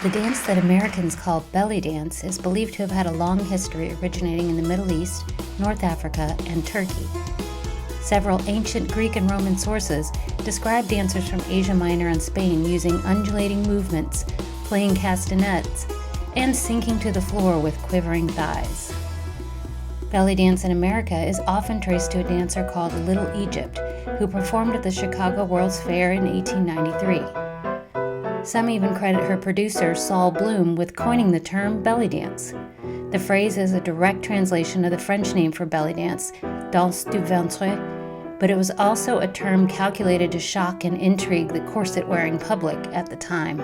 The dance that Americans call belly dance is believed to have had a long history originating in the Middle East, North Africa, and Turkey. Several ancient Greek and Roman sources describe dancers from Asia Minor and Spain using undulating movements, playing castanets, and sinking to the floor with quivering thighs. Belly dance in America is often traced to a dancer called Little Egypt, who performed at the Chicago World's Fair in 1893. Some even credit her producer, Saul Bloom, with coining the term belly dance. The phrase is a direct translation of the French name for belly dance, danse du ventre, but it was also a term calculated to shock and intrigue the corset-wearing public at the time.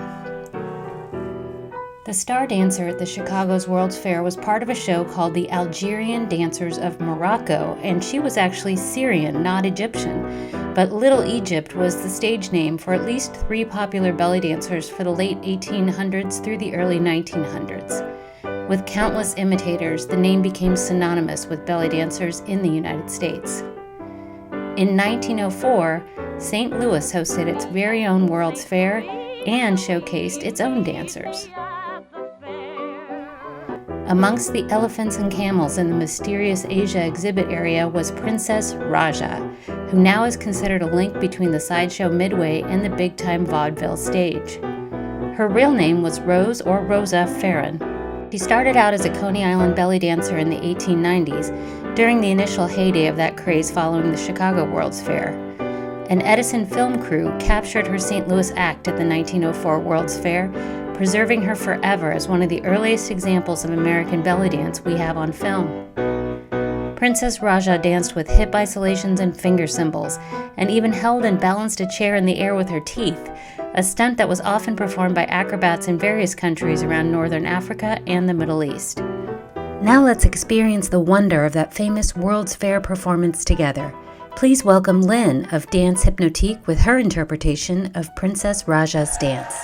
The star dancer at the Chicago's World's Fair was part of a show called the Algerian Dancers of Morocco, and she was actually Syrian, not Egyptian. But Little Egypt was the stage name for at least 3 popular belly dancers for the late 1800s through the early 1900s. With countless imitators, the name became synonymous with belly dancers in the United States. In 1904, St. Louis hosted its very own World's Fair and showcased its own dancers. Amongst the elephants and camels in the mysterious Asia exhibit area was Princess Raja, who now is considered a link between the sideshow Midway and the big-time vaudeville stage. Her real name was Rose or Rosa Farron. She started out as a Coney Island belly dancer in the 1890s, during the initial heyday of that craze following the Chicago World's Fair. An Edison film crew captured her St. Louis act at the 1904 World's Fair, preserving her forever as one of the earliest examples of American belly dance we have on film. Princess Raja danced with hip isolations and finger cymbals, and even held and balanced a chair in the air with her teeth, a stunt that was often performed by acrobats in various countries around Northern Africa and the Middle East. Now let's experience the wonder of that famous World's Fair performance together. Please welcome Lynn of Dance Hypnotique with her interpretation of Princess Raja's dance.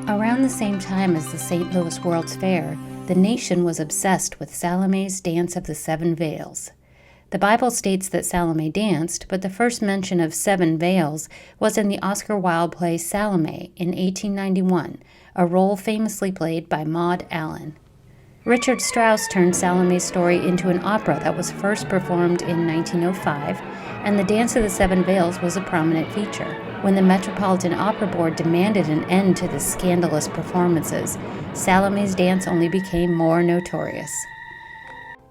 Around the same time as the St. Louis World's Fair, the nation was obsessed with Salome's Dance of the Seven Veils. The Bible states that Salome danced, but the first mention of seven veils was in the Oscar Wilde play Salome in 1891, a role famously played by Maud Allan. Richard Strauss turned Salome's story into an opera that was first performed in 1905, and the Dance of the Seven Veils was a prominent feature. When the Metropolitan Opera Board demanded an end to the scandalous performances, Salome's dance only became more notorious.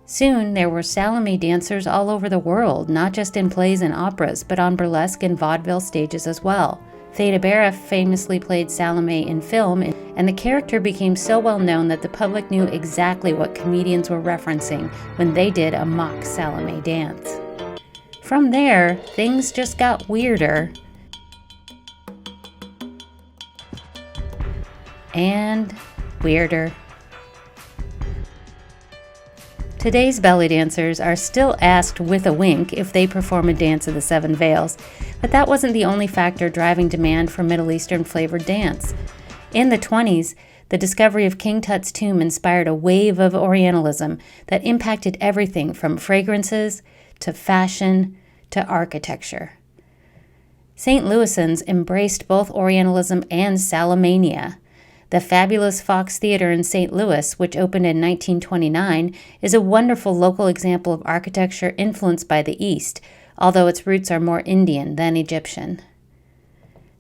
Soon, there were Salome dancers all over the world, not just in plays and operas, but on burlesque and vaudeville stages as well. Theda Bara famously played Salome in film, and the character became so well known that the public knew exactly what comedians were referencing when they did a mock Salome dance. From there, things just got weirder. And weirder. Today's belly dancers are still asked with a wink if they perform a Dance of the Seven Veils, but that wasn't the only factor driving demand for Middle Eastern flavored dance. In the 1920s, the discovery of King Tut's tomb inspired a wave of Orientalism that impacted everything from fragrances to fashion to architecture. St. Louisans embraced both Orientalism and Salomania. The fabulous Fox Theater in St. Louis, which opened in 1929, is a wonderful local example of architecture influenced by the East, although its roots are more Indian than Egyptian.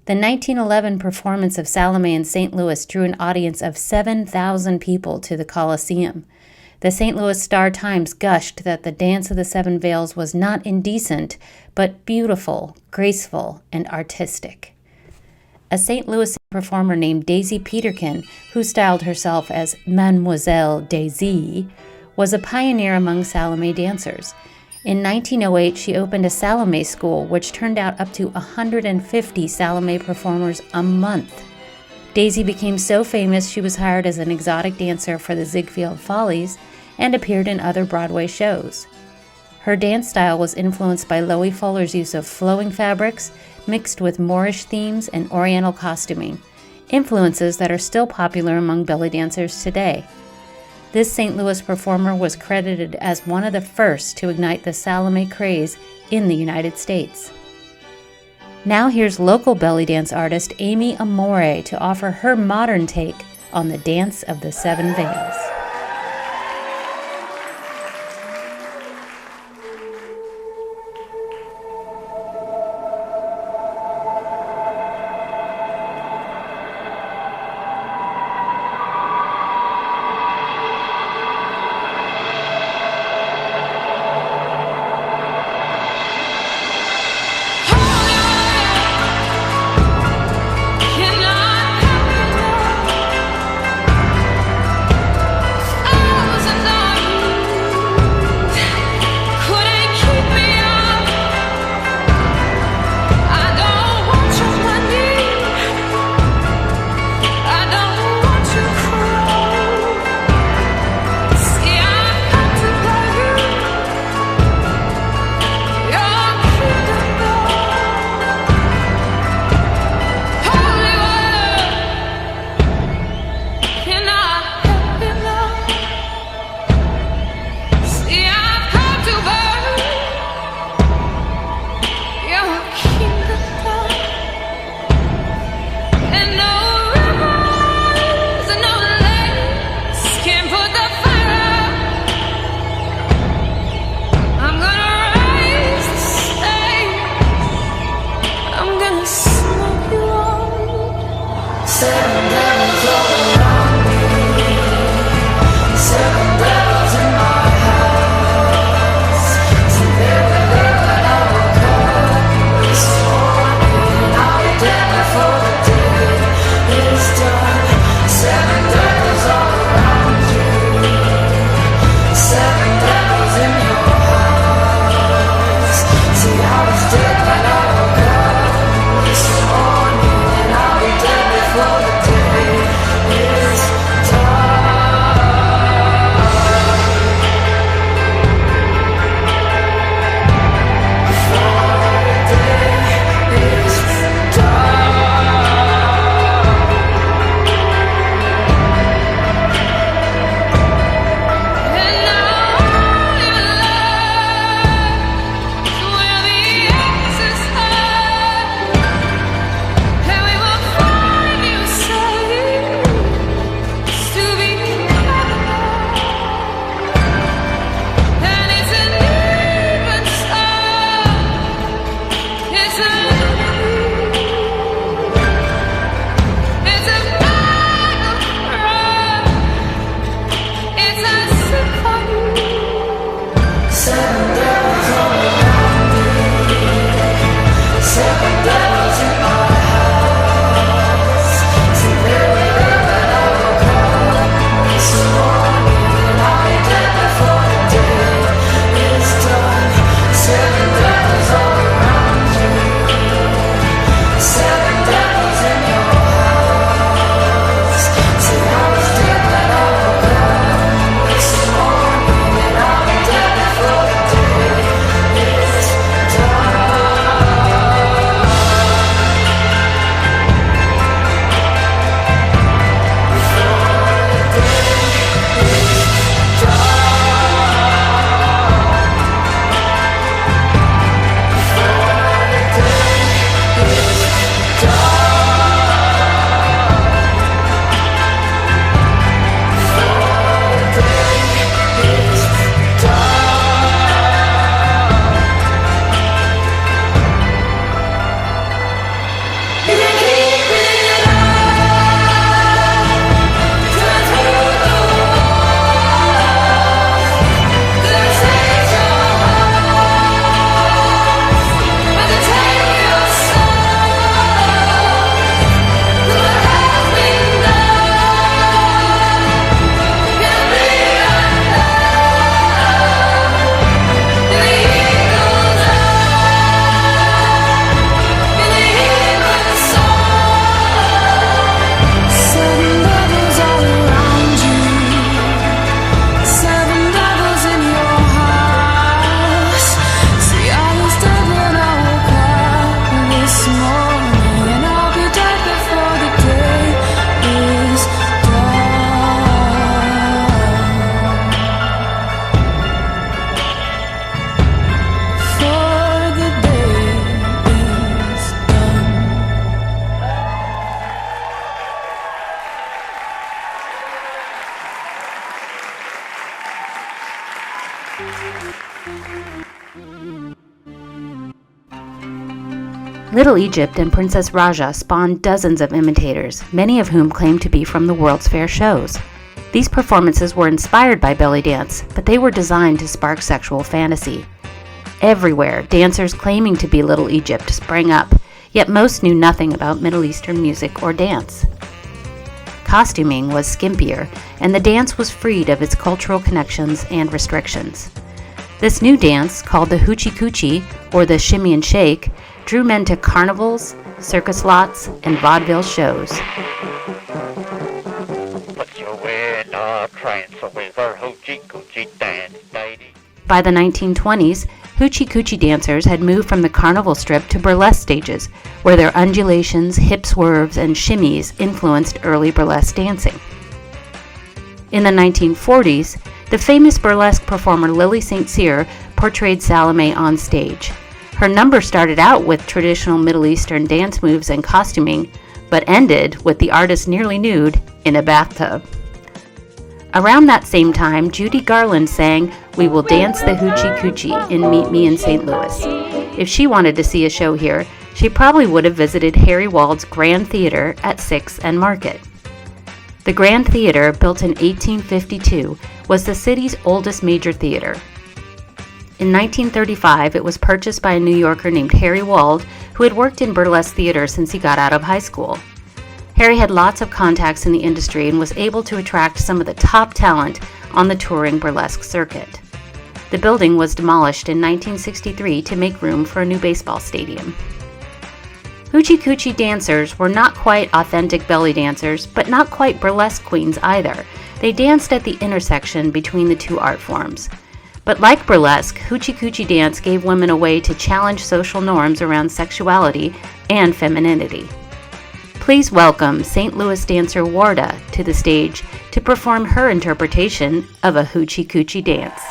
The 1911 performance of Salome in St. Louis drew an audience of 7,000 people to the Coliseum. The St. Louis Star-Times gushed that the Dance of the Seven Veils was not indecent, but beautiful, graceful, and artistic. A St. Louis performer named Daisy Peterkin, who styled herself as Mademoiselle Daisy, was a pioneer among Salome dancers. In 1908, she opened a Salome school, which turned out up to 150 Salome performers a month. Daisy became so famous she was hired as an exotic dancer for the Ziegfeld Follies and appeared in other Broadway shows. Her dance style was influenced by Loie Fuller's use of flowing fabrics, mixed with Moorish themes and Oriental costuming, influences that are still popular among belly dancers today. This St. Louis performer was credited as one of the first to ignite the Salome craze in the United States. Now here's local belly dance artist Amy Amore to offer her modern take on the Dance of the Seven Veils. Little Egypt and Princess Raja spawned dozens of imitators, many of whom claimed to be from the World's Fair shows. These performances were inspired by belly dance, but they were designed to spark sexual fantasy. Everywhere, dancers claiming to be Little Egypt sprang up, yet most knew nothing about Middle Eastern music or dance. Costuming was skimpier, and the dance was freed of its cultural connections and restrictions. This new dance, called the Hoochie Coochie, or the Shimmy and Shake, drew men to carnivals, circus lots, and vaudeville shows. By the 1920s, Hoochie Coochie dancers had moved from the carnival strip to burlesque stages, where their undulations, hip swerves, and shimmies influenced early burlesque dancing. In the 1940s, the famous burlesque performer Lily St. Cyr portrayed Salome on stage. Her number started out with traditional Middle Eastern dance moves and costuming, but ended with the artist nearly nude in a bathtub. Around that same time, Judy Garland sang "We Will Dance the Hoochie Coochie" in Meet Me in St. Louis. If she wanted to see a show here, she probably would have visited Harry Wald's Grand Theater at 6th and Market. The Grand Theater, built in 1852, was the city's oldest major theater. In 1935, it was purchased by a New Yorker named Harry Wald, who had worked in burlesque theater since he got out of high school. Harry had lots of contacts in the industry and was able to attract some of the top talent on the touring burlesque circuit. The building was demolished in 1963 to make room for a new baseball stadium. Hoochie Coochie dancers were not quite authentic belly dancers, but not quite burlesque queens either. They danced at the intersection between the two art forms. But like burlesque, Hoochie Coochie dance gave women a way to challenge social norms around sexuality and femininity. Please welcome St. Louis dancer Warda to the stage to perform her interpretation of a Hoochie Coochie dance.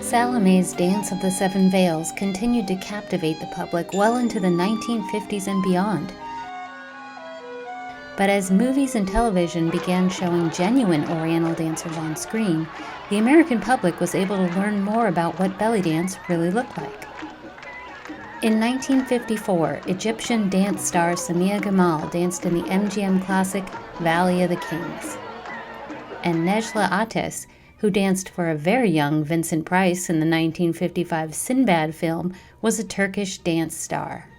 Salome's Dance of the Seven Veils continued to captivate the public well into the 1950s and beyond. But as movies and television began showing genuine Oriental dancers on screen, the American public was able to learn more about what belly dance really looked like. In 1954, Egyptian dance star Samia Gamal danced in the MGM classic Valley of the Kings. And Nejla Ates, who danced for a very young Vincent Price in the 1955 Sinbad film, was a Turkish dance star.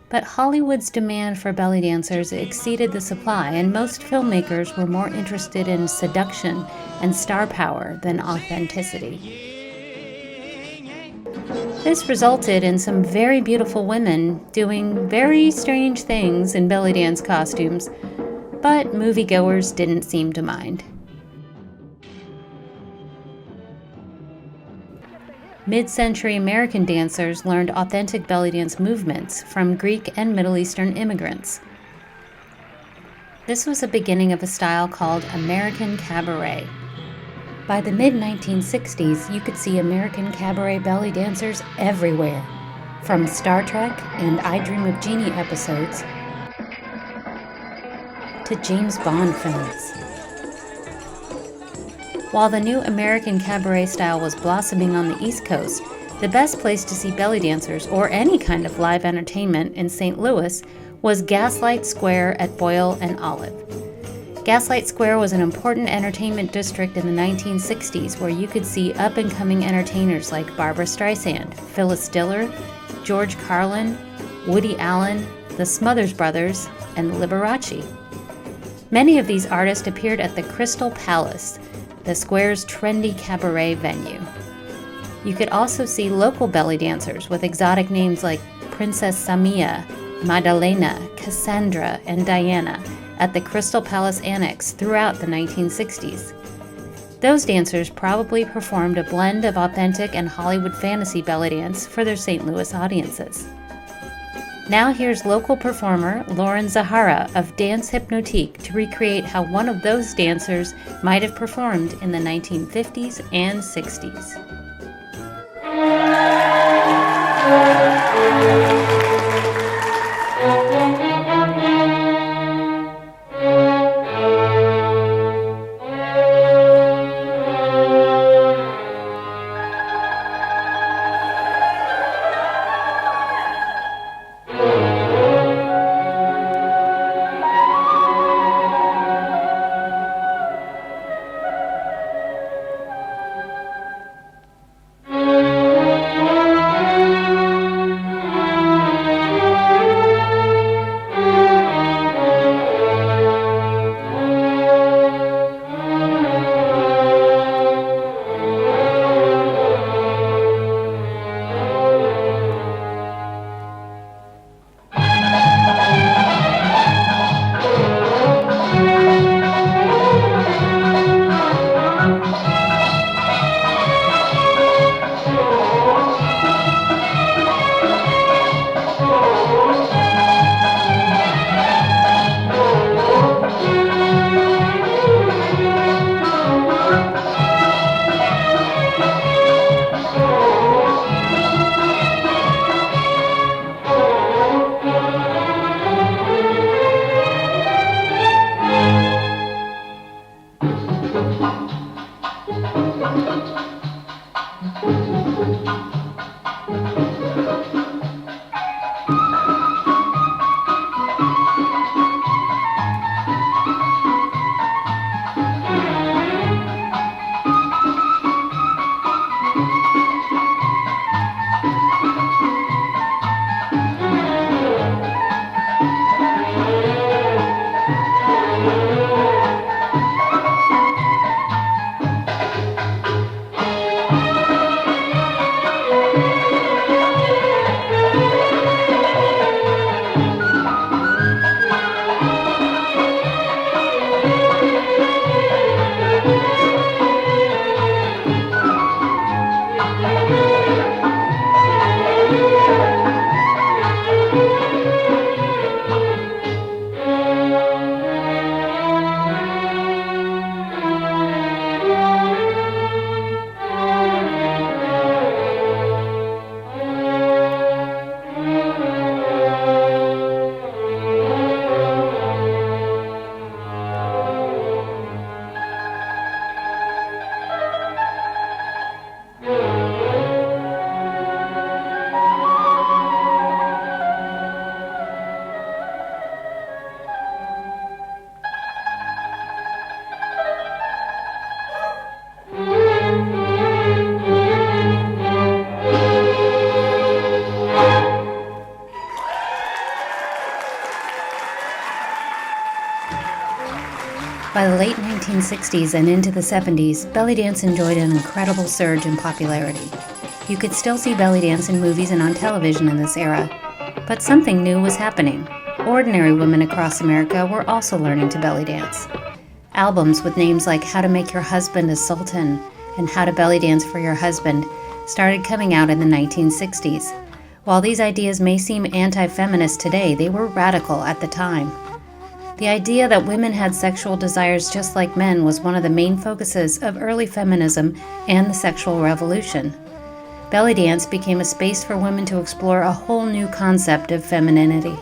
But Hollywood's demand for belly dancers exceeded the supply, and most filmmakers were more interested in seduction and star power than authenticity. This resulted in some very beautiful women doing very strange things in belly dance costumes, but moviegoers didn't seem to mind. Mid-century American dancers learned authentic belly dance movements from Greek and Middle Eastern immigrants. This was the beginning of a style called American cabaret. By the mid-1960s, you could see American cabaret belly dancers everywhere, from Star Trek and I Dream of Jeannie episodes to James Bond films. While the new American cabaret style was blossoming on the East Coast, the best place to see belly dancers or any kind of live entertainment in St. Louis was Gaslight Square at Boyle and Olive. Gaslight Square was an important entertainment district in the 1960s where you could see up-and-coming entertainers like Barbra Streisand, Phyllis Diller, George Carlin, Woody Allen, the Smothers Brothers, and the Liberace. Many of these artists appeared at the Crystal Palace, the square's trendy cabaret venue. You could also see local belly dancers with exotic names like Princess Samia, Madalena, Cassandra, and Diana at the Crystal Palace Annex throughout the 1960s. Those dancers probably performed a blend of authentic and Hollywood fantasy belly dance for their St. Louis audiences. Now here's local performer Lauren Zehara of Dance Hypnotique to recreate how one of those dancers might have performed in the 1950s and 60s. By the late 1960s and into the 70s, belly dance enjoyed an incredible surge in popularity. You could still see belly dance in movies and on television in this era, but something new was happening. Ordinary women across America were also learning to belly dance. Albums with names like How to Make Your Husband a Sultan and How to Belly Dance for Your Husband started coming out in the 1960s. While these ideas may seem anti-feminist today, they were radical at the time. The idea that women had sexual desires just like men was one of the main focuses of early feminism and the sexual revolution. Belly dance became a space for women to explore a whole new concept of femininity.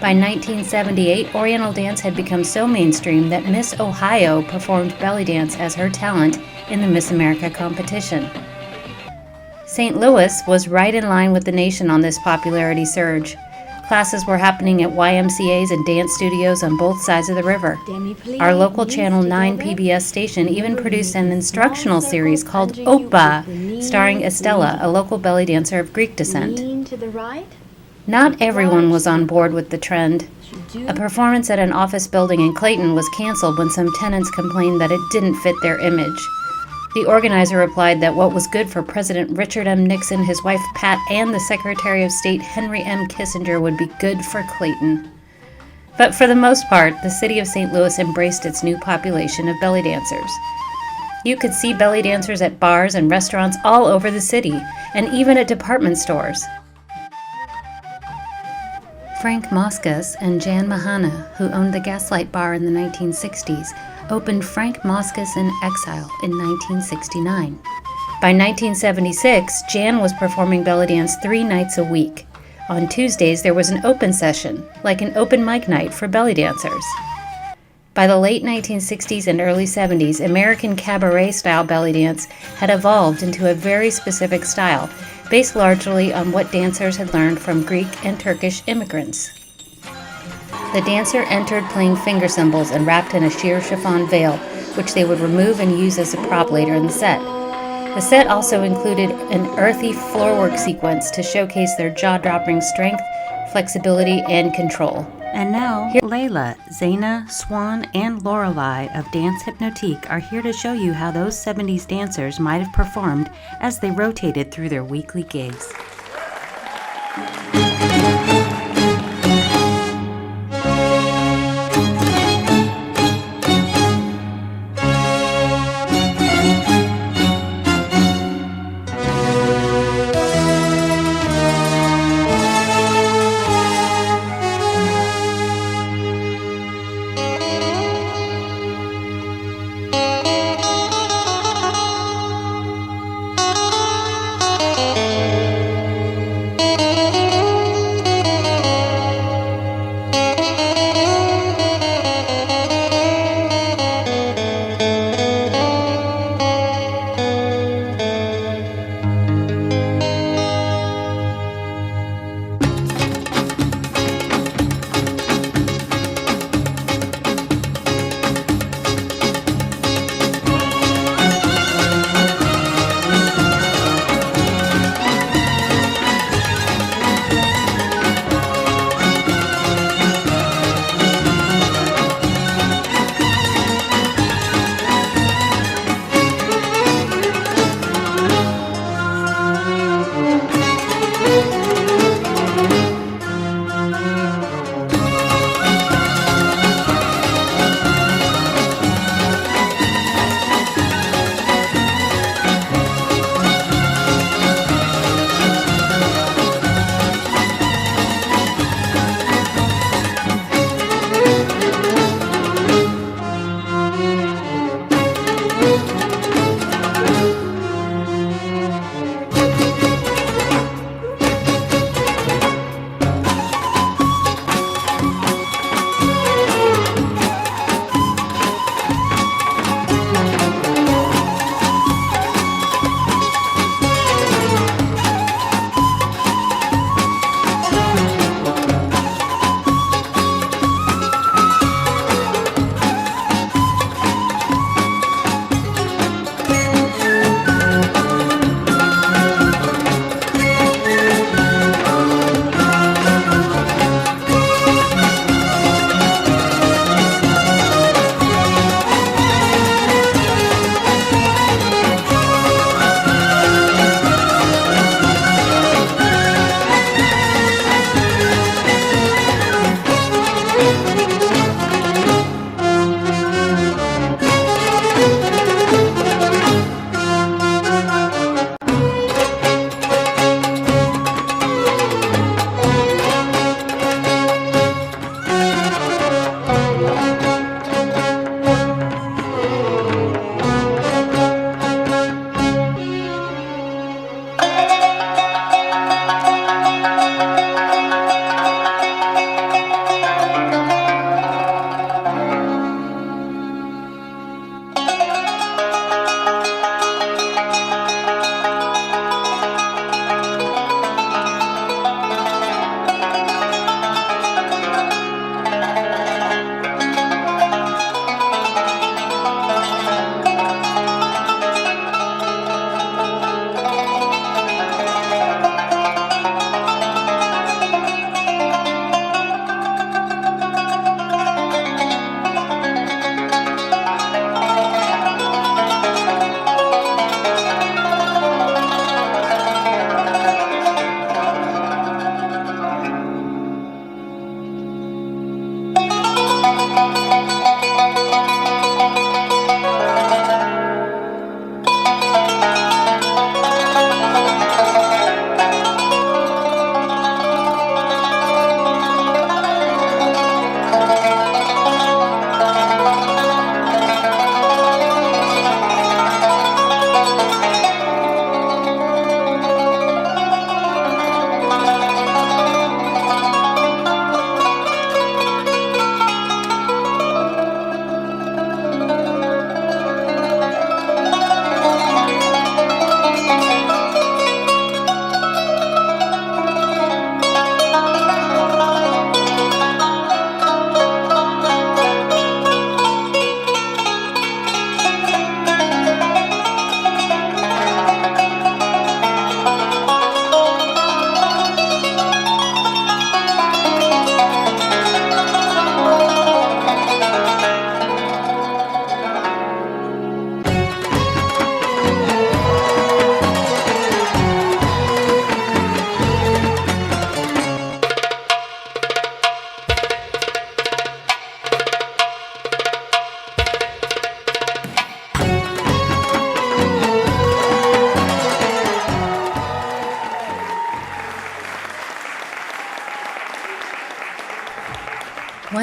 By 1978, Oriental dance had become so mainstream that Miss Ohio performed belly dance as her talent in the Miss America competition. St. Louis was right in line with the nation on this popularity surge. Classes were happening at YMCAs and dance studios on both sides of the river. Our local Channel 9 PBS station even produced an instructional series called Oppa, starring Estella, a local belly dancer of Greek descent. Not everyone was on board with the trend. A performance at an office building in Clayton was canceled when some tenants complained that it didn't fit their image. The organizer replied that what was good for President Richard M. Nixon, his wife Pat, and the Secretary of State Henry M. Kissinger would be good for Clayton. But for the most part, the city of St. Louis embraced its new population of belly dancers. You could see belly dancers at bars and restaurants all over the city, and even at department stores. Frank Moscas and Jan Mahana, who owned the Gaslight Bar in the 1960s, opened Frank Moscas in Exile in 1969. By 1976, Jan was performing belly dance 3 nights a week. On Tuesdays, there was an open session, like an open mic night for belly dancers. By the late 1960s and early 70s, American cabaret-style belly dance had evolved into a very specific style, based largely on what dancers had learned from Greek and Turkish immigrants. The dancer entered playing finger cymbals and wrapped in a sheer chiffon veil, which they would remove and use as a prop later in the set. The set also included an earthy floorwork sequence to showcase their jaw-dropping strength, flexibility, and control. And now, Layla, Zaina, Swan, and Lorelei of Dance Hypnotique are here to show you how those 70s dancers might have performed as they rotated through their weekly gigs.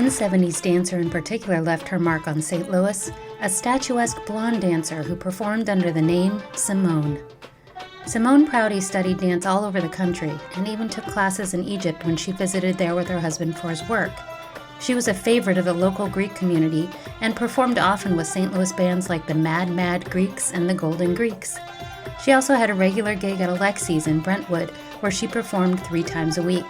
One 70s dancer in particular left her mark on St. Louis, a statuesque blonde dancer who performed under the name Simone. Simone Prouty studied dance all over the country and even took classes in Egypt when she visited there with her husband for his work. She was a favorite of the local Greek community and performed often with St. Louis bands like the Mad Mad Greeks and the Golden Greeks. She also had a regular gig at Alexi's in Brentwood, where she performed 3 times a week.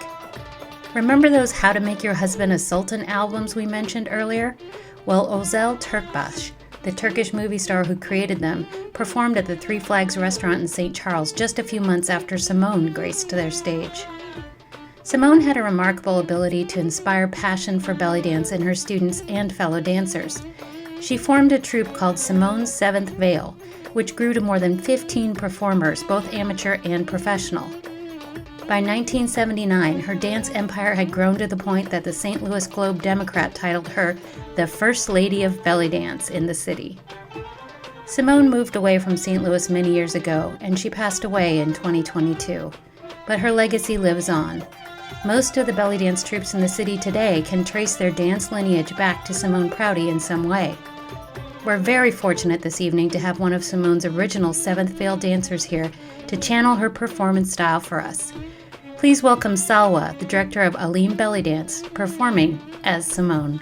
Remember those How to Make Your Husband a Sultan albums we mentioned earlier? Well, Özel Türkbaş, the Turkish movie star who created them, performed at the Three Flags restaurant in St. Charles just a few months after Simone graced their stage. Simone had a remarkable ability to inspire passion for belly dance in her students and fellow dancers. She formed a troupe called Simone's Seventh Veil, which grew to more than 15 performers, both amateur and professional. By 1979, her dance empire had grown to the point that the St. Louis Globe-Democrat titled her the First Lady of Belly Dance in the city. Simone moved away from St. Louis many years ago, and she passed away in 2022. But her legacy lives on. Most of the belly dance troupes in the city today can trace their dance lineage back to Simone Prouty in some way. We're very fortunate this evening to have one of Simone's original Seventh Veil dancers here to channel her performance style for us. Please welcome Salwa, the director of Alim Belly Dance, performing as Simone.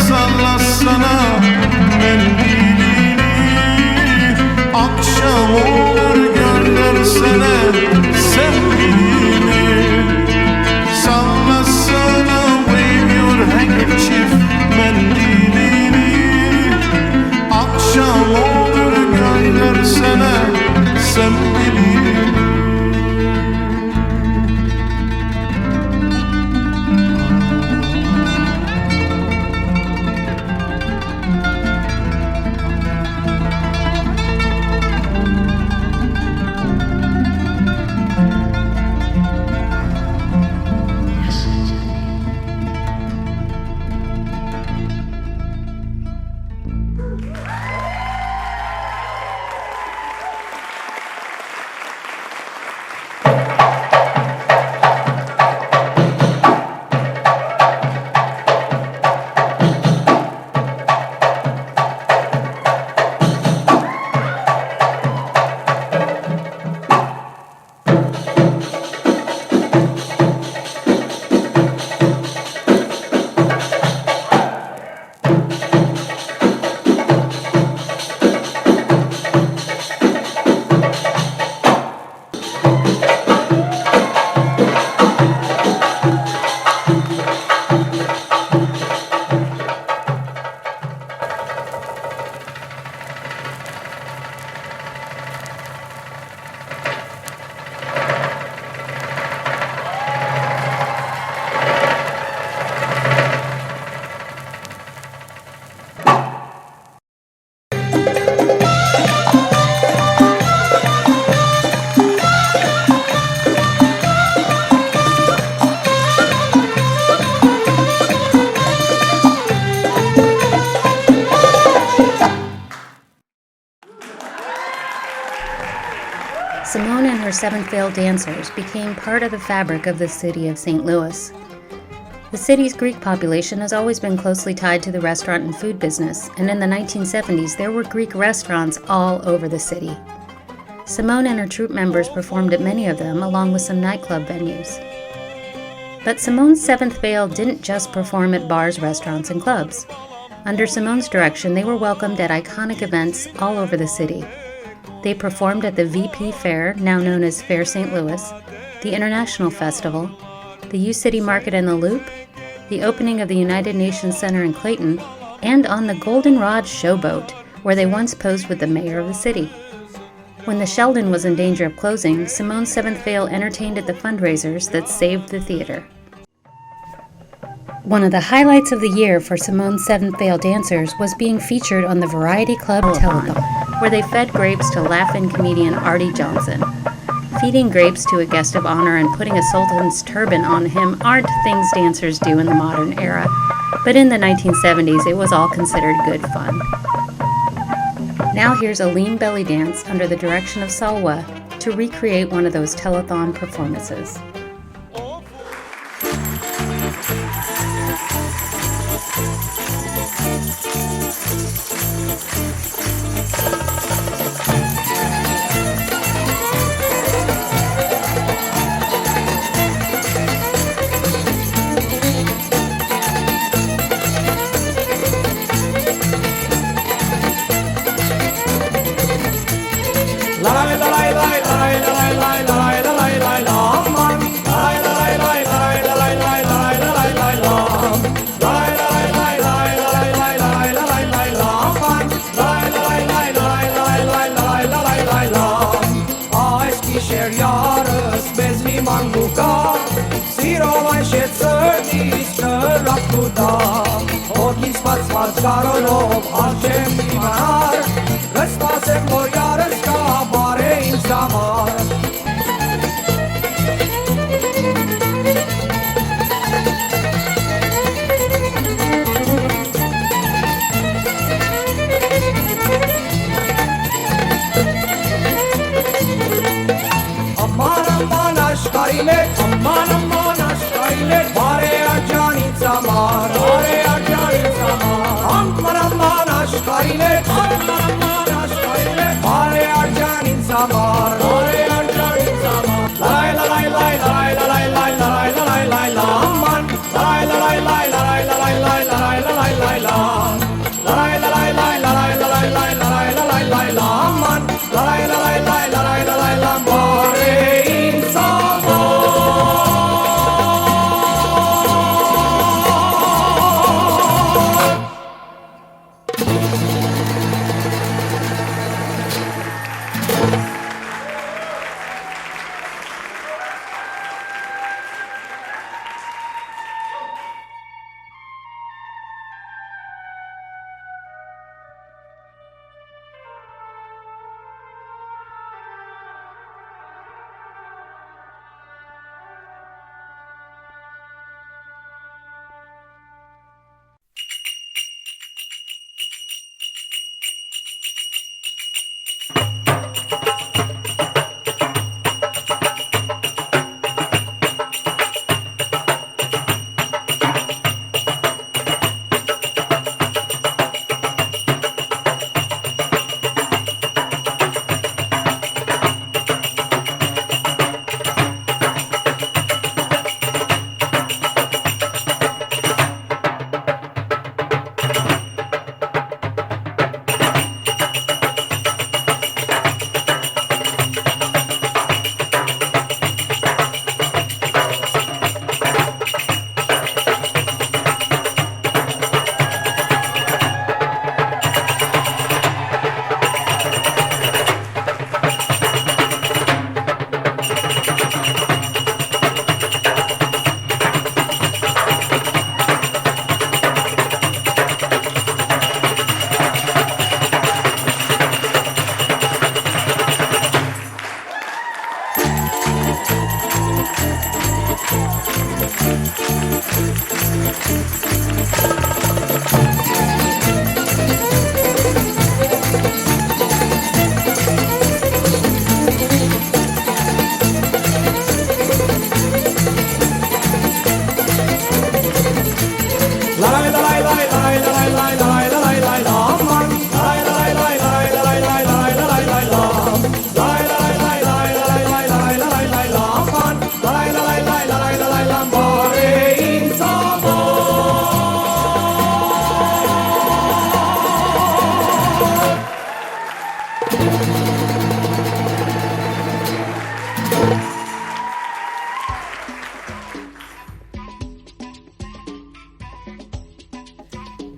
Sallasana sen bilir. Simone and her Seventh Veil dancers became part of the fabric of the city of St. Louis. The city's Greek population has always been closely tied to the restaurant and food business, and in the 1970s there were Greek restaurants all over the city. Simone and her troupe members performed at many of them, along with some nightclub venues. But Simone's Seventh Veil didn't just perform at bars, restaurants, and clubs. Under Simone's direction, they were welcomed at iconic events all over the city. They performed at the VP Fair, now known as Fair St. Louis, the International Festival, the U-City Market in the Loop, the opening of the United Nations Center in Clayton, and on the Goldenrod Showboat, where they once posed with the mayor of the city. When the Sheldon was in danger of closing, Simone's Seventh Veil entertained at the fundraisers that saved the theater. One of the highlights of the year for Simone's Seventh Veil dancers was being featured on the Variety Club Telethon, where they fed grapes to laugh-in comedian Artie Johnson. Feeding grapes to a guest of honor and putting a sultan's turban on him aren't things dancers do in the modern era, but in the 1970s it was all considered good fun. Now here's a lean belly dance under the direction of Salwa to recreate one of those telethon performances.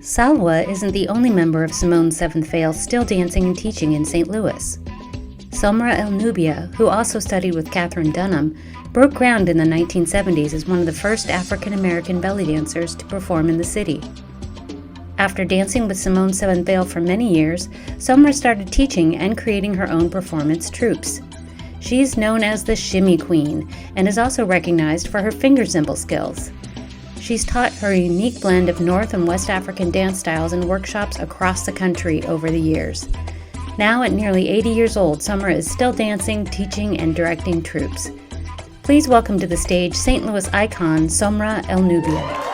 Salwa isn't the only member of Simone's Seventh Veil still dancing and teaching in St. Louis. Somra El Nubia, who also studied with Katherine Dunham, broke ground in the 1970s as one of the first African-American belly dancers to perform in the city. After dancing with Simone's Seventh Veil for many years, Somra started teaching and creating her own performance troupes. She is known as the Shimmy Queen and is also recognized for her finger cymbal skills. She's taught her unique blend of North and West African dance styles in workshops across the country over the years. Now, at nearly 80 years old, Somra is still dancing, teaching, and directing troupes. Please welcome to the stage St. Louis icon Somra El Nubia.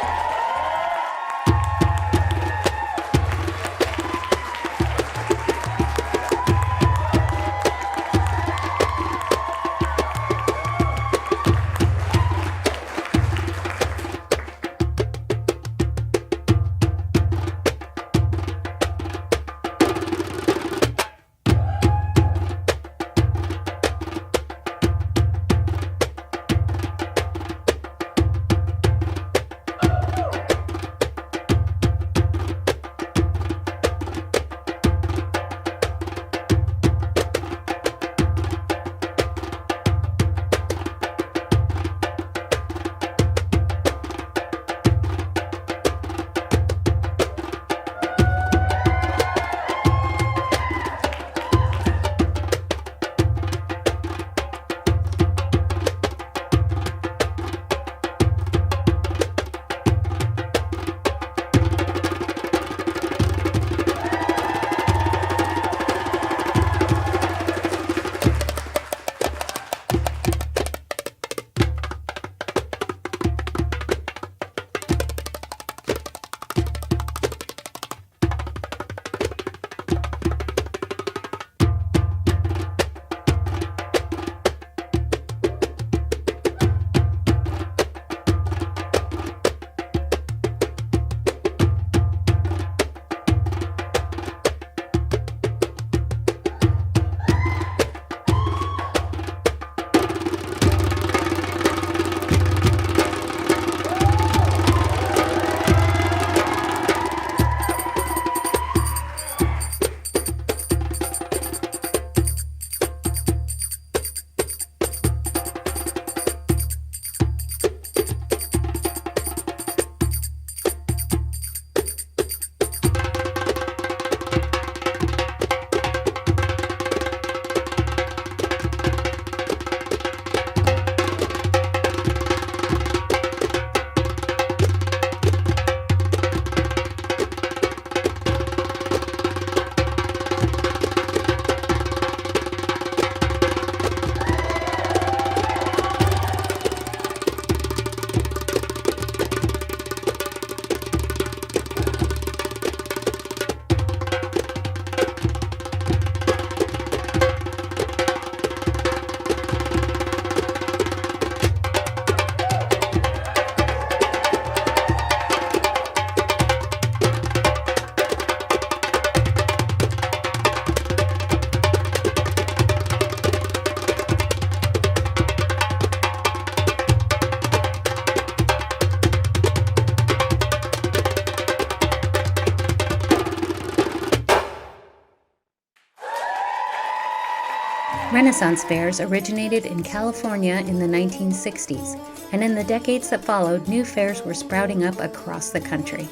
Renaissance fairs originated in California in the 1960s, and in the decades that followed, new fairs were sprouting up across the country.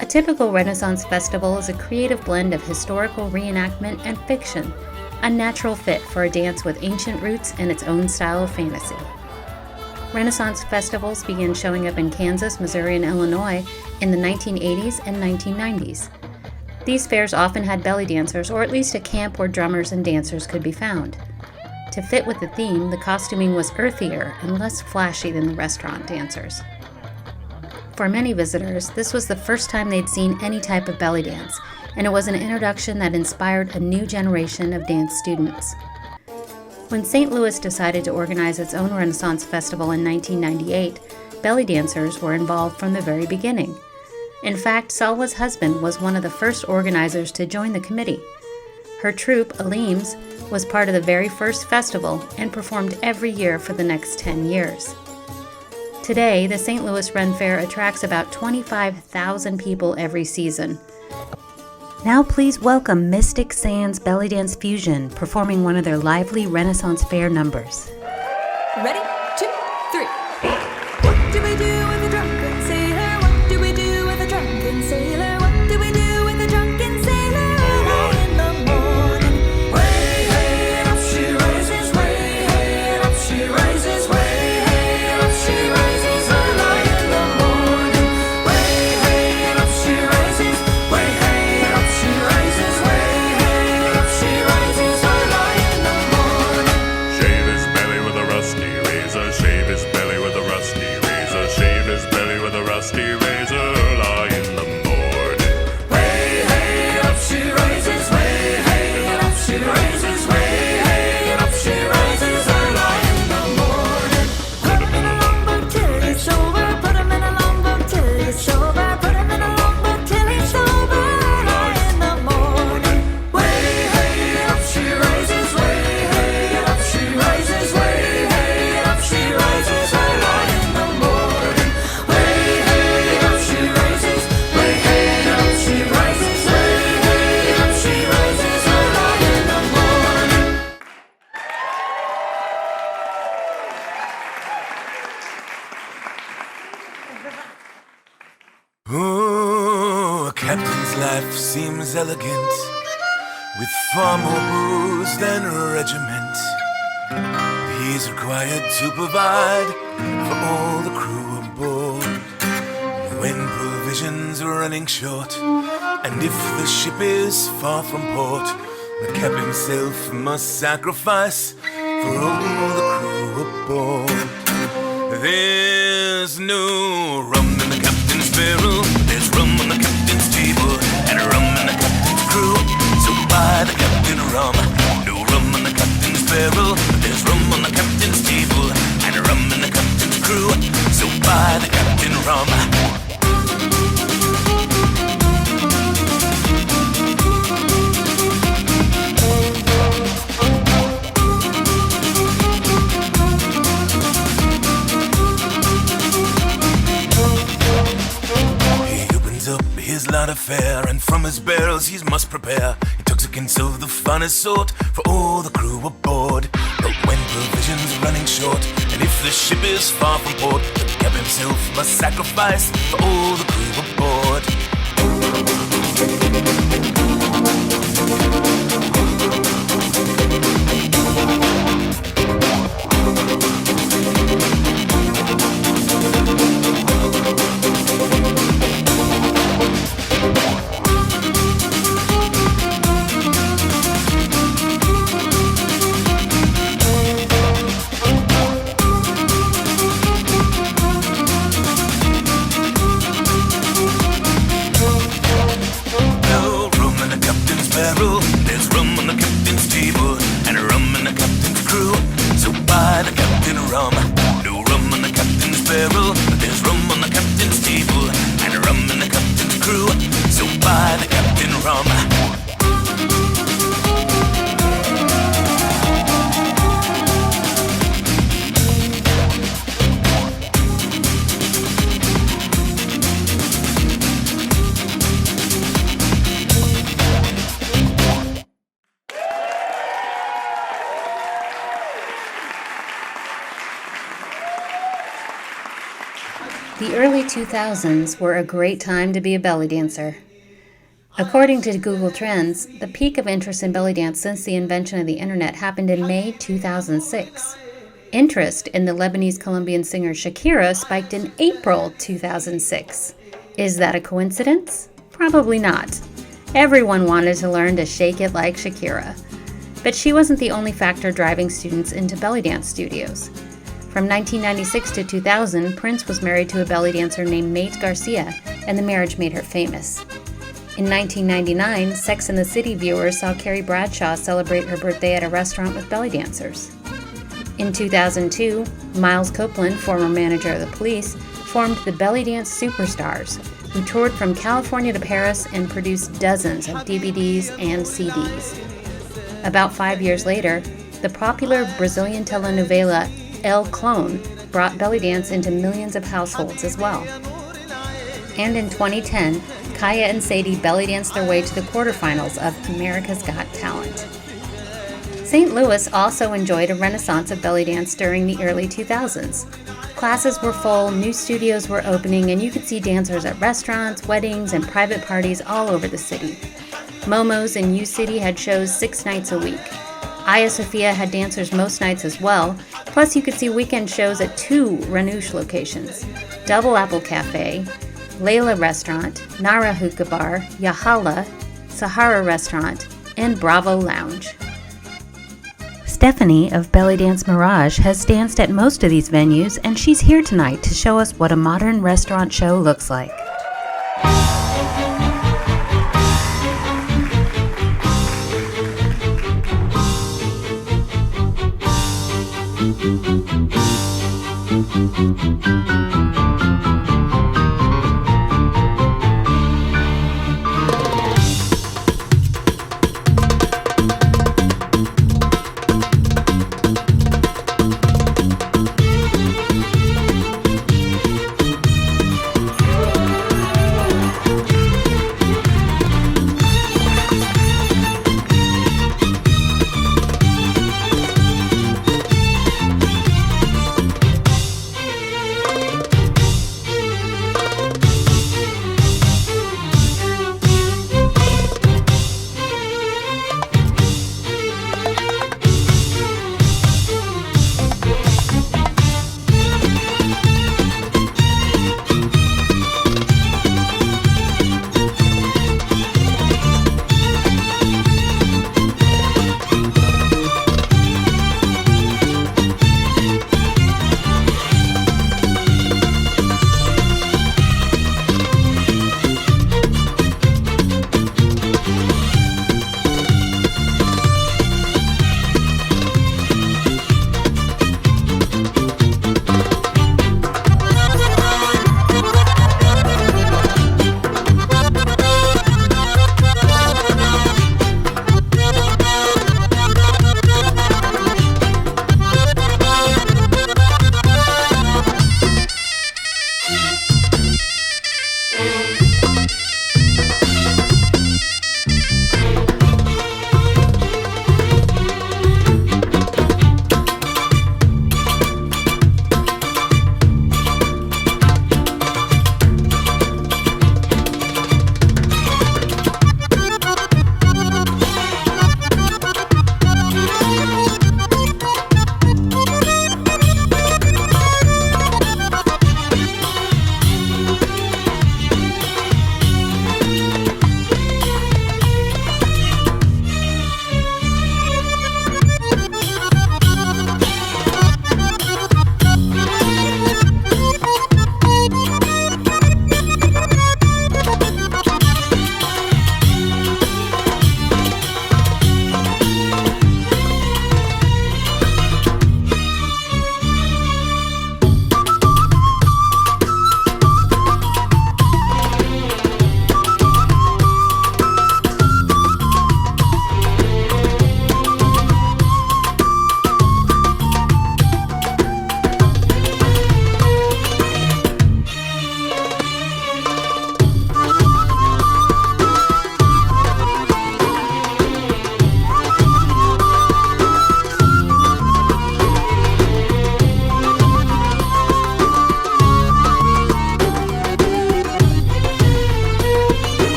A typical Renaissance festival is a creative blend of historical reenactment and fiction, a natural fit for a dance with ancient roots and its own style of fantasy. Renaissance festivals began showing up in Kansas, Missouri, and Illinois in the 1980s and 1990s. These fairs often had belly dancers, or at least a camp where drummers and dancers could be found. To fit with the theme, the costuming was earthier and less flashy than the restaurant dancers. For many visitors, this was the first time they'd seen any type of belly dance, and it was an introduction that inspired a new generation of dance students. When St. Louis decided to organize its own Renaissance festival in 1998, belly dancers were involved from the very beginning. In fact, Salwa's husband was one of the first organizers to join the committee. Her troupe, Aleem's, was part of the very first festival and performed every year for the next 10 years. Today, the St. Louis Ren Fair attracts about 25,000 people every season. Now please welcome Mystic Sands Belly Dance Fusion, performing one of their lively Renaissance Fair numbers. Ready? 2, 3. What do we do with a drunken sailor? What do we do with a drunken sailor? What do we do with a drunken sailor? Early in the morning. Way, hey, and up she rises. Way, hey, and up she rises. Way, hey, and up she rises. Early in the morning. Way, hey, and up she rises. Way, hey, and up she rises. Way, hey, and up she rises. Early in the morning. Shave his belly with a rusty razor. Shave his belly with a rusty razor. Shave his belly with a rusty razor. Lie in the morning. Way, hey, and up she rises. Way, hey, and up she rises. Way, hey, and up she rises. Early in the morning. Put him in a longboat till he's sober. Put him in a longboat till he's sober. Put him in a longboat till he's sober. Early in the morning. Way, hey, and up she rises. Way, hey, and up she rises. Way, hey, and up she rises. Early in the morning. Way, hey, and up she rises. Way, hey, and up she rises. Way, hey, and up she rises. Early in the morning. Oh, a captain's life seems elegant, with far more booze than a regiment. He's required to provide for all the crew aboard. When provisions are running short, and if the ship is far from port, the cap himself must sacrifice for all the crew aboard. There's no rum in the captain's barrel. There's rum on the captain's table, and rum in the captain's crew. So buy the captain rum. No rum on the captain's barrel. There's rum on the captain's table, and rum in the captain's crew. So buy the captain rum. His light affair, and from his barrels he must prepare intoxicants of the finest sort for all the crew aboard. But when provisions are running short, and if the ship is far from port, the cap himself must sacrifice for all the crew aboard. There's rum on the captain's table, and rum in the captain's crew. So buy the captain rum. No rum on the captain's barrel. There's rum on the captain's table, and rum in the captain's crew. So buy the captain rum. The early 2000s were a great time to be a belly dancer. According to Google Trends, the peak of interest in belly dance since the invention of the internet happened in May 2006. Interest in the Lebanese-Colombian singer Shakira spiked in April 2006. Is that a coincidence? Probably not. Everyone wanted to learn to shake it like Shakira. But she wasn't the only factor driving students into belly dance studios. From 1996 to 2000, Prince was married to a belly dancer named Mate Garcia, and the marriage made her famous. In 1999, Sex and the City viewers saw Carrie Bradshaw celebrate her birthday at a restaurant with belly dancers. In 2002, Miles Copeland, former manager of the Police, formed the Belly Dance Superstars, who toured from California to Paris and produced dozens of DVDs and CDs. About 5 years later, the popular Brazilian telenovela El Clone brought belly dance into millions of households as well. And in 2010, Kaya and Sadie belly danced their way to the quarterfinals of America's Got Talent. St. Louis also enjoyed a renaissance of belly dance during the early 2000s. Classes were full, new studios were opening, and you could see dancers at restaurants, weddings, and private parties all over the city. Momo's in U-City had shows 6 nights a week. Aya Sophia had dancers most nights as well, plus you could see weekend shows at 2 Ranouche locations, Double Apple Cafe, Layla Restaurant, Nara Hookah Bar, Yahala, Zehara Restaurant, and Bravo Lounge. Stephanie of Belly Dance Mirage has danced at most of these venues, and she's here tonight to show us what a modern restaurant show looks like.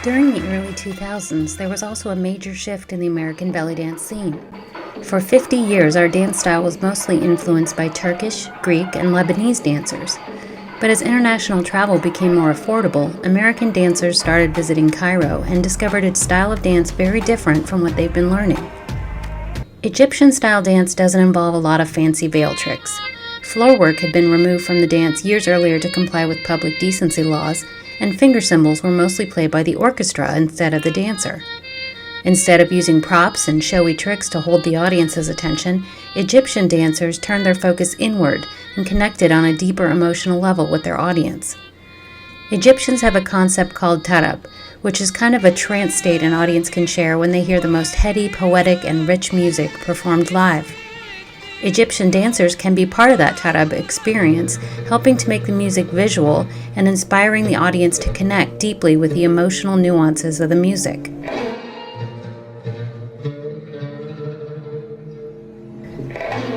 During the early 2000s, there was also a major shift in the American belly dance scene. For 50 years, our dance style was mostly influenced by Turkish, Greek, and Lebanese dancers. But as international travel became more affordable, American dancers started visiting Cairo and discovered its style of dance very different from what they've been learning. Egyptian-style dance doesn't involve a lot of fancy veil tricks. Floor work had been removed from the dance years earlier to comply with public decency laws, and finger cymbals were mostly played by the orchestra instead of the dancer. Instead of using props and showy tricks to hold the audience's attention, Egyptian dancers turned their focus inward and connected on a deeper emotional level with their audience. Egyptians have a concept called tarab, which is kind of a trance state an audience can share when they hear the most heady, poetic, and rich music performed live. Egyptian dancers can be part of that tarab experience, helping to make the music visual and inspiring the audience to connect deeply with the emotional nuances of the music.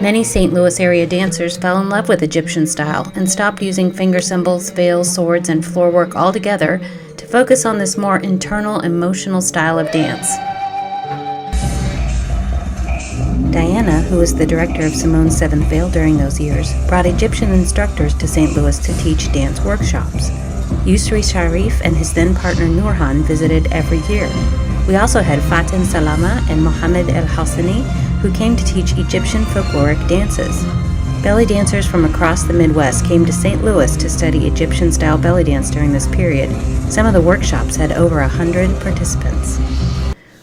Many St. Louis area dancers fell in love with Egyptian style and stopped using finger cymbals, veils, swords, and floor work altogether to focus on this more internal, emotional style of dance. Diana, who was the director of Simone's Seventh Veil during those years, brought Egyptian instructors to St. Louis to teach dance workshops. Yusri Sharif and his then partner Nurhan visited every year. We also had Fatin Salama and Mohammed El Hassani, who came to teach Egyptian folkloric dances. Belly dancers from across the Midwest came to St. Louis to study Egyptian-style belly dance during this period. Some of the workshops had over 100 participants.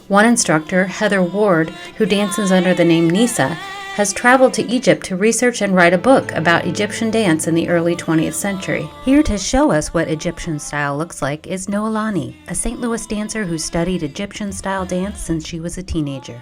One instructor, Heather Ward, who dances under the name Nisa, has traveled to Egypt to research and write a book about Egyptian dance in the early 20th century. Here to show us what Egyptian style looks like is Noelani, a St. Louis dancer who studied Egyptian-style dance since she was a teenager.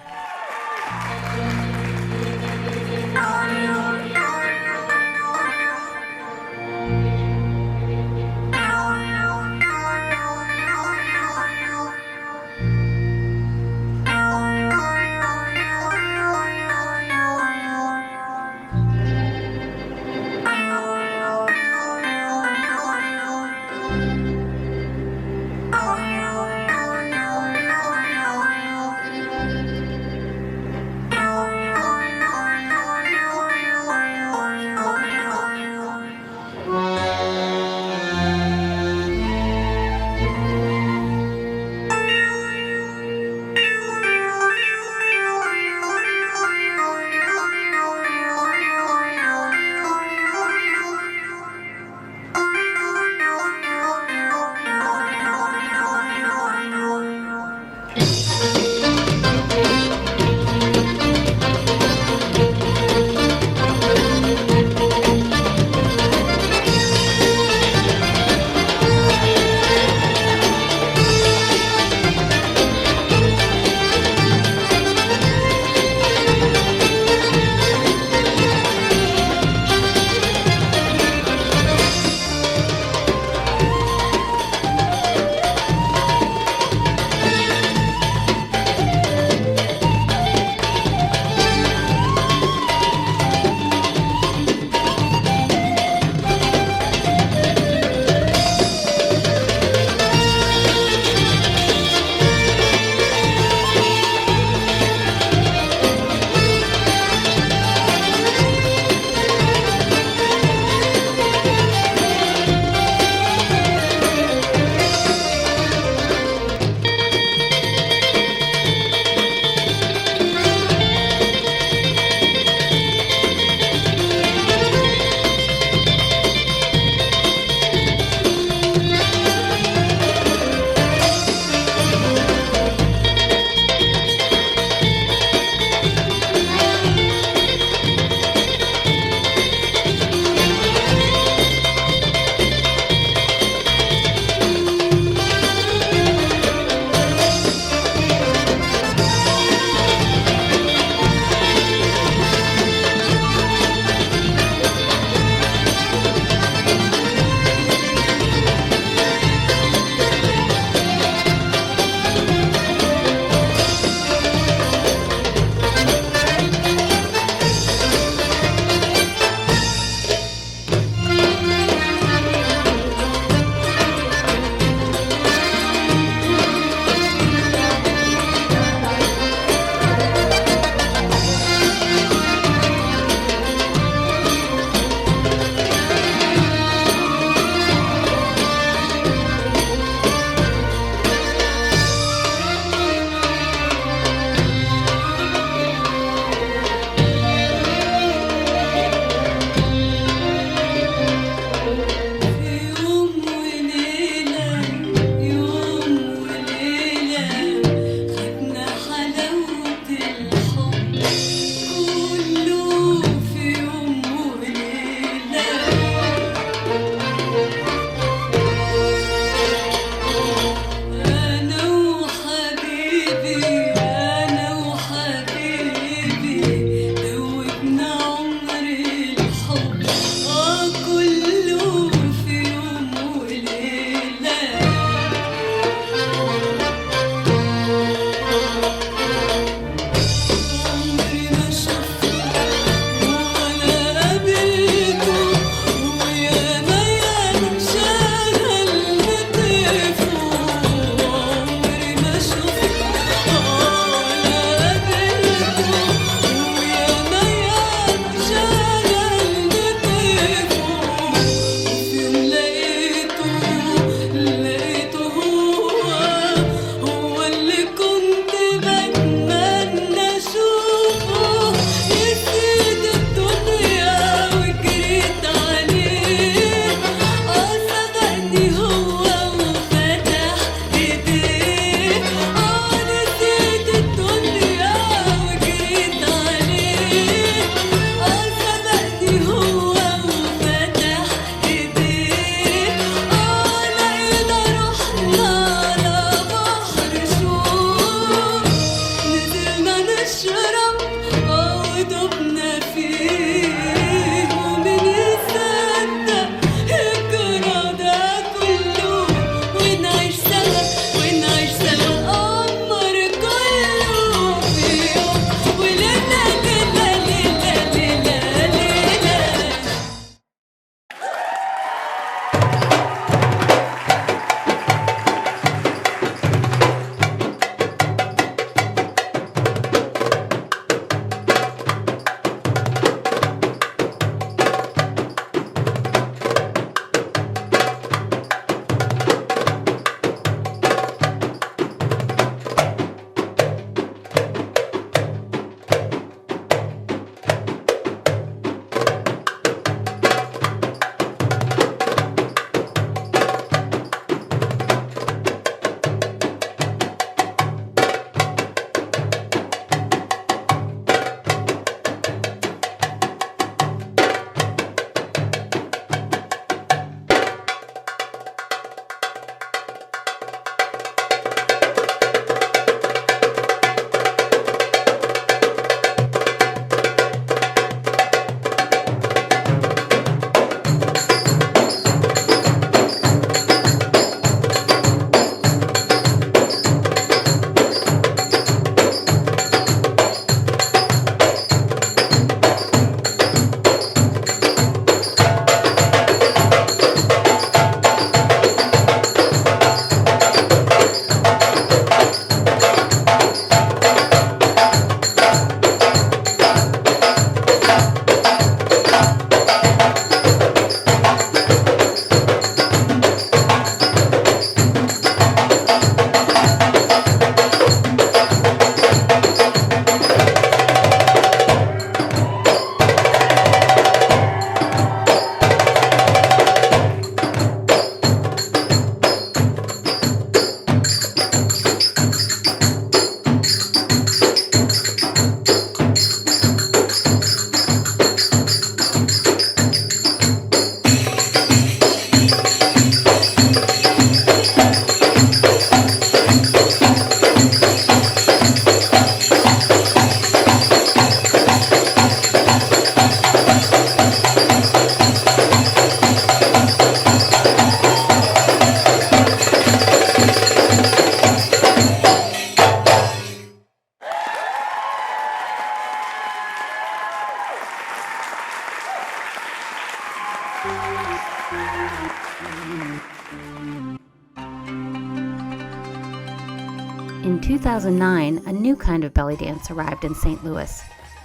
2009, a new kind of belly dance arrived in St. Louis.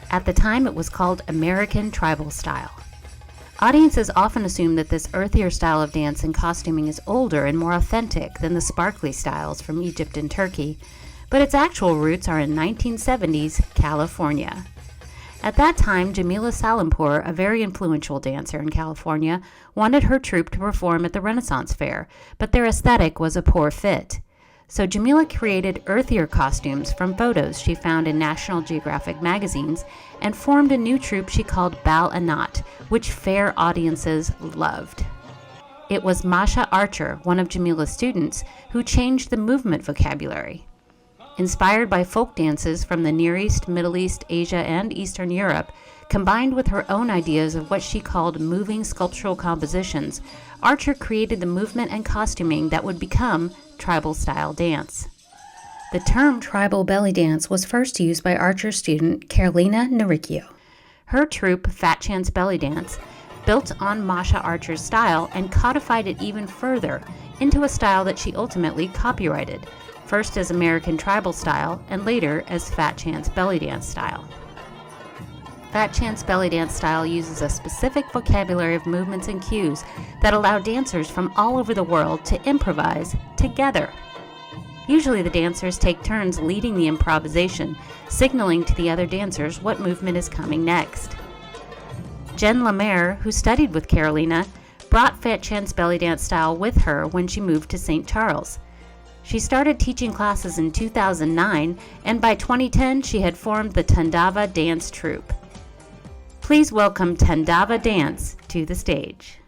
At the time, it was called American Tribal Style. Audiences often assume that this earthier style of dance and costuming is older and more authentic than the sparkly styles from Egypt and Turkey, but its actual roots are in 1970s California. At that time, Jamila Salimpour, a very influential dancer in California, wanted her troupe to perform at the Renaissance Fair, but their aesthetic was a poor fit. So Jamila created earthier costumes from photos she found in National Geographic magazines and formed a new troupe she called Bal Anat, which fair audiences loved. It was Masha Archer, one of Jamila's students, who changed the movement vocabulary. Inspired by folk dances from the Near East, Middle East, Asia, and Eastern Europe, combined with her own ideas of what she called moving sculptural compositions, Archer created the movement and costuming that would become tribal-style dance. The term tribal belly dance was first used by Archer's student Carolina Naricchio. Her troupe, FatChanceBellyDance, built on Masha Archer's style and codified it even further into a style that she ultimately copyrighted, first as American Tribal Style and later as FatChanceBellyDance style. FatChanceBellyDance style uses a specific vocabulary of movements and cues that allow dancers from all over the world to improvise together. Usually the dancers take turns leading the improvisation, signaling to the other dancers what movement is coming next. Jen Lemaire, who studied with Carolina, brought FatChanceBellyDance style with her when she moved to St. Charles. She started teaching classes in 2009, and by 2010 she had formed the Tandava Dance Troupe. Please welcome Tandava Dance to the stage.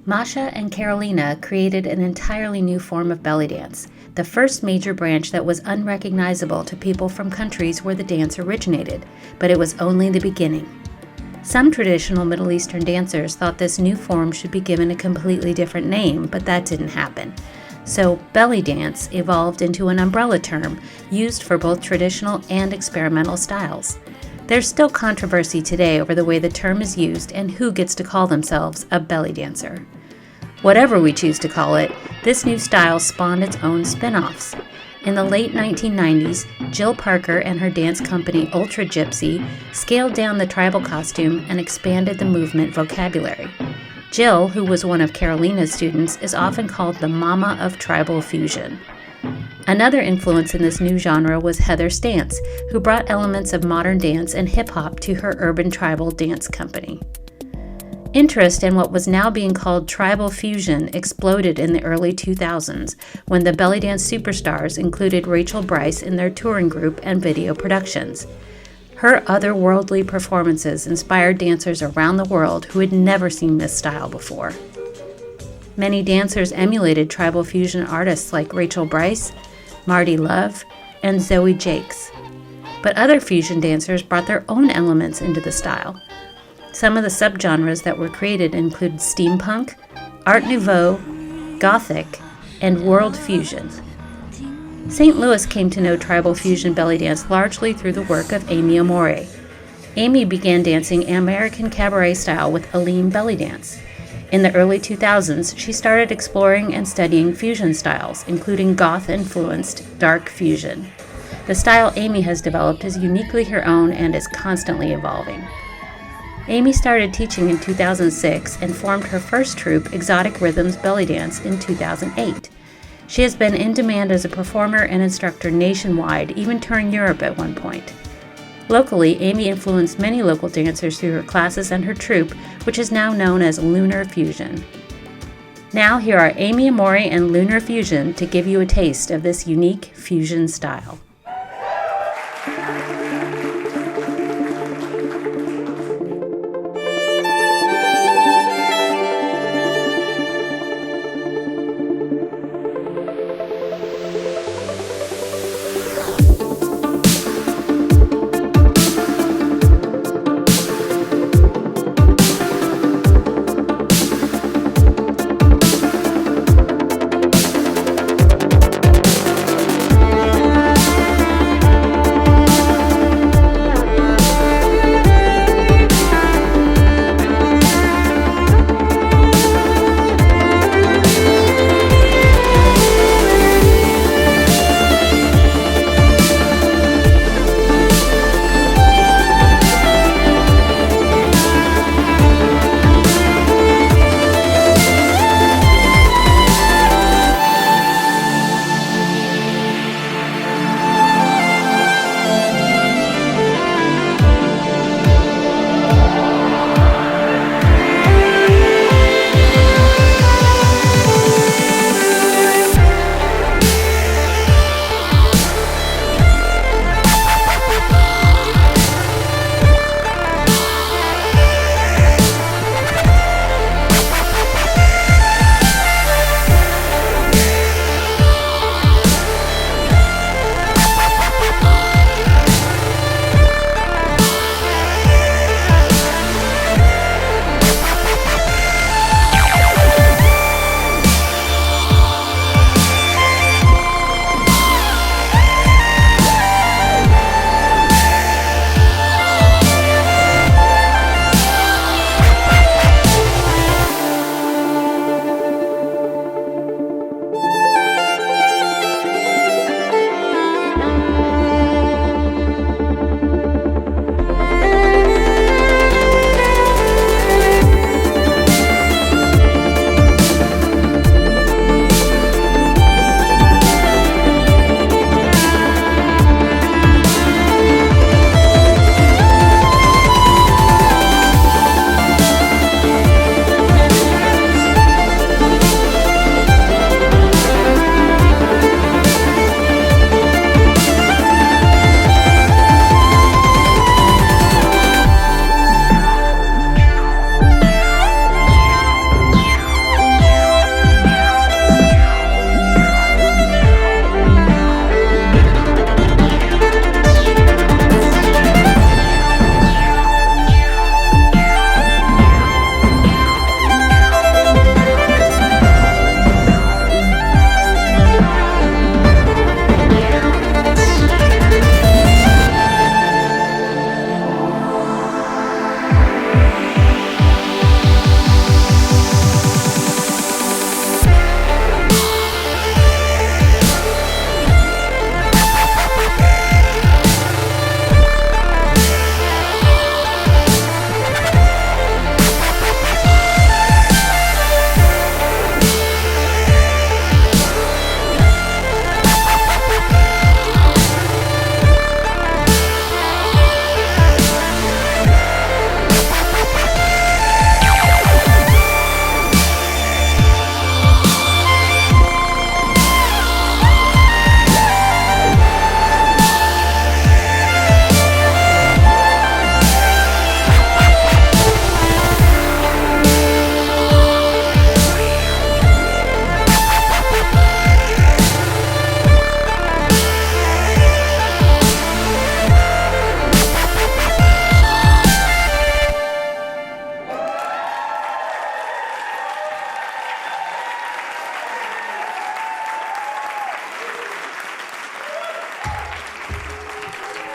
Masha and Carolina created an entirely new form of belly dance, the first major branch that was unrecognizable to people from countries where the dance originated, but it was only the beginning. Some traditional Middle Eastern dancers thought this new form should be given a completely different name, but that didn't happen. So belly dance evolved into an umbrella term used for both traditional and experimental styles. There's still controversy today over the way the term is used and who gets to call themselves a belly dancer. Whatever we choose to call it, this new style spawned its own spin-offs. In the late 1990s, Jill Parker and her dance company Ultra Gypsy scaled down the tribal costume and expanded the movement vocabulary. Jill, who was one of Carolina's students, is often called the Mama of Tribal Fusion. Another influence in this new genre was Heather Stance, who brought elements of modern dance and hip-hop to her urban tribal dance company. Interest in what was now being called tribal fusion exploded in the early 2000s when the belly dance superstars included Rachel Brice in their touring group and video productions. Her otherworldly performances inspired dancers around the world who had never seen this style before. Many dancers emulated tribal fusion artists like Rachel Brice, Marty Love, and Zoe Jakes. But other fusion dancers brought their own elements into the style. Some of the subgenres that were created include steampunk, Art Nouveau, Gothic, and World Fusion. St. Louis came to know tribal fusion belly dance largely through the work of Amy Amore. Amy began dancing American cabaret style with Aline belly dance. In the early 2000s, she started exploring and studying fusion styles, including goth-influenced dark fusion. The style Amy has developed is uniquely her own and is constantly evolving. Amy started teaching in 2006 and formed her first troupe, Exotic Rhythms Belly Dance, in 2008. She has been in demand as a performer and instructor nationwide, even touring Europe at one point. Locally, Amy influenced many local dancers through her classes and her troupe, which is now known as Lunar Fusion. Now here are Amy Amore and Lunar Fusion to give you a taste of this unique fusion style.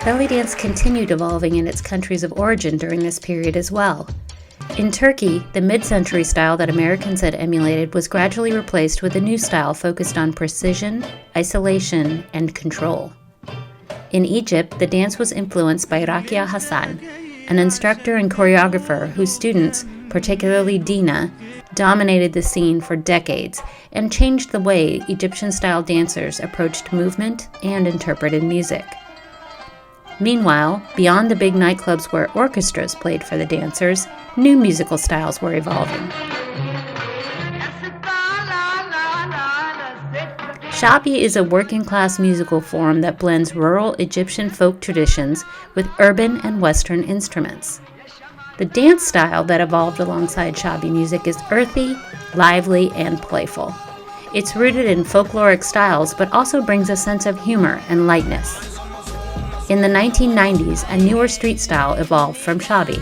Belly dance continued evolving in its countries of origin during this period as well. In Turkey, the mid-century style that Americans had emulated was gradually replaced with a new style focused on precision, isolation, and control. In Egypt, the dance was influenced by Rakia Hassan, an instructor and choreographer whose students, particularly Dina, dominated the scene for decades and changed the way Egyptian-style dancers approached movement and interpreted music. Meanwhile, beyond the big nightclubs where orchestras played for the dancers, new musical styles were evolving. Shaabi is a working-class musical form that blends rural Egyptian folk traditions with urban and Western instruments. The dance style that evolved alongside Shaabi music is earthy, lively, and playful. It's rooted in folkloric styles, but also brings a sense of humor and lightness. In the 1990s, a newer street style evolved from Shaabi.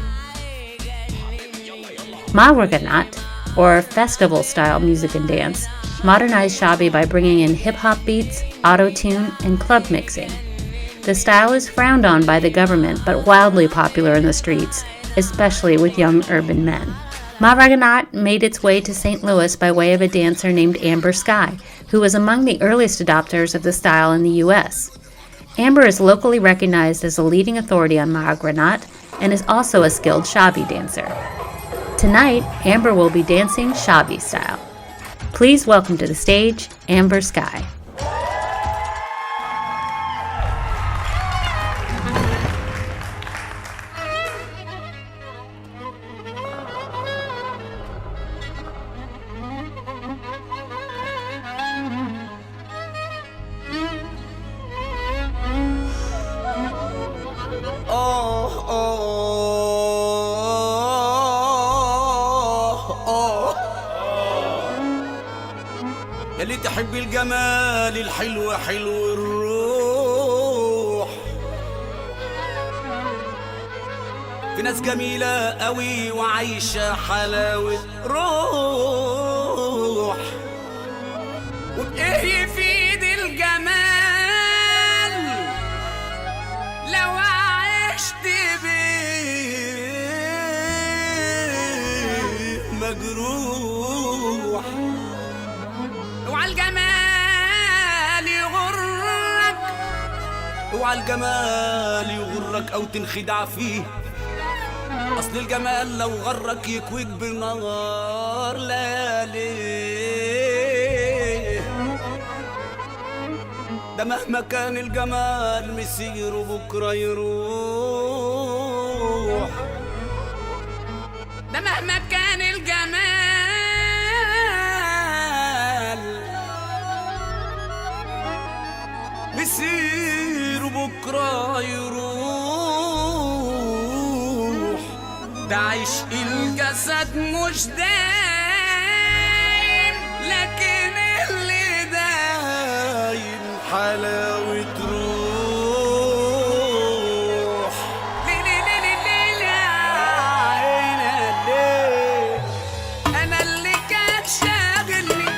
Mahraganat, or festival-style music and dance, modernized Shaabi by bringing in hip-hop beats, auto-tune, and club mixing. The style is frowned on by the government, but wildly popular in the streets, especially with young urban men. Mahraganat made its way to St. Louis by way of a dancer named Amber Sky, who was among the earliest adopters of the style in the U.S. Amber is locally recognized as a leading authority on Mahraganat and is also a skilled Shaabi dancer. Tonight, Amber will be dancing Shaabi style. Please welcome to the stage, Amber Sky. يلي تحب الجمال الحلو حلو الروح. في ناس جميلة قوي وعايشة حلاوة روح. وبإيه يفيد الجمال لو عشت بيه مجروح. اوعى الجمال يغرك، اوعى الجمال يغرك او تنخدع فيه. اصل الجمال لو غرك يكويك بنار لياليه. ده مهما كان الجمال مسيره بكره يروح. ده مهما كان الجمال مسيره بكره يروح. ده عشق الجسد مش دايم، لكن اللي دايم حلاوة روح. ليلي ليلي ليلي عيني الليل. أنا اللي كان شاغلني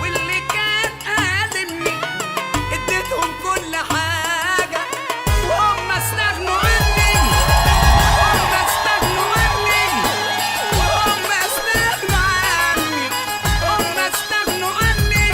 واللي كان قالمني اديتهم كل حاجة وهم استغنوا عني. هم استغنوا عني وهم استغنوا عني. هم استغنوا عني.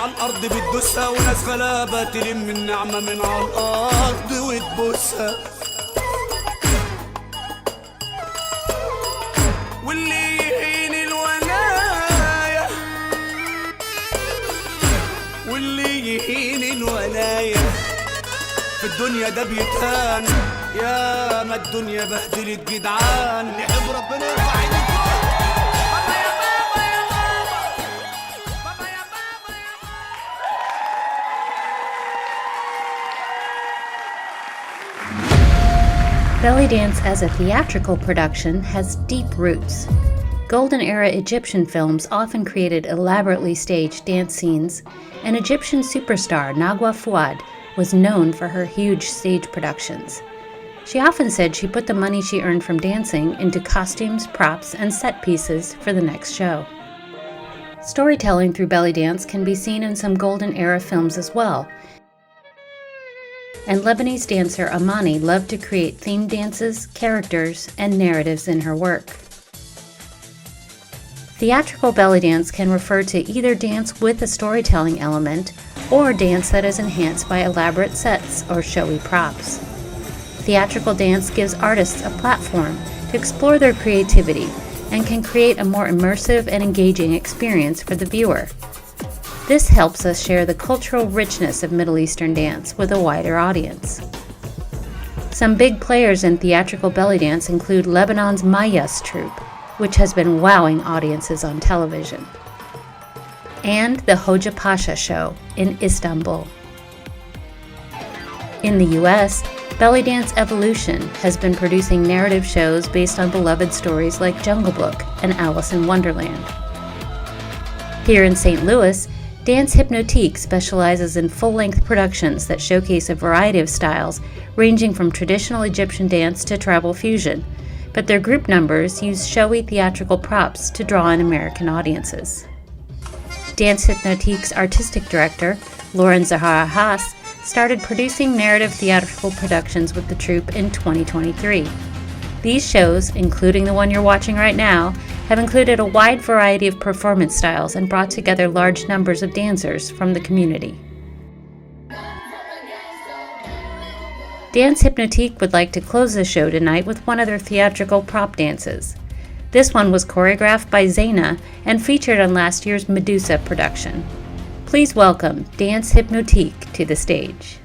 على الأرض بتدوسها وناس غلابة تلم النعمة من على الأرض وتبوسها واللي يهين الولاية واللي يهين الولاية في الدنيا ده بيتهان يا ما الدنيا بهدلت جدعان نحب ربنا يرفع ايدك بابا يا بابا يا بابا بابا يا بابا يا بابا. Belly dance as a theatrical production has deep roots. Golden era Egyptian films often created elaborately staged dance scenes, and Egyptian superstar Nagwa Fouad was known for her huge stage productions. She often said she put the money she earned from dancing into costumes, props, and set pieces for the next show. Storytelling through belly dance can be seen in some golden era films as well, and Lebanese dancer Amani loved to create themed dances, characters, and narratives in her work. Theatrical belly dance can refer to either dance with a storytelling element or dance that is enhanced by elaborate sets or showy props. Theatrical dance gives artists a platform to explore their creativity and can create a more immersive and engaging experience for the viewer. This helps us share the cultural richness of Middle Eastern dance with a wider audience. Some big players in theatrical belly dance include Lebanon's Mayas troupe, which has been wowing audiences on television, and the Hoja Pasha show in Istanbul. In the US, Belly Dance Evolution has been producing narrative shows based on beloved stories like Jungle Book and Alice in Wonderland. Here in St. Louis, Dance Hypnotique specializes in full-length productions that showcase a variety of styles ranging from traditional Egyptian dance to tribal fusion, but their group numbers use showy theatrical props to draw in American audiences. Dance Hypnotique's artistic director, Lauren Zehara Haas, started producing narrative theatrical productions with the troupe in 2023. These shows, including the one you're watching right now, have included a wide variety of performance styles and brought together large numbers of dancers from the community. Dance Hypnotique would like to close the show tonight with one of their theatrical prop dances. This one was choreographed by Zaina and featured on last year's Medusa production. Please welcome Dance Hypnotique to the stage.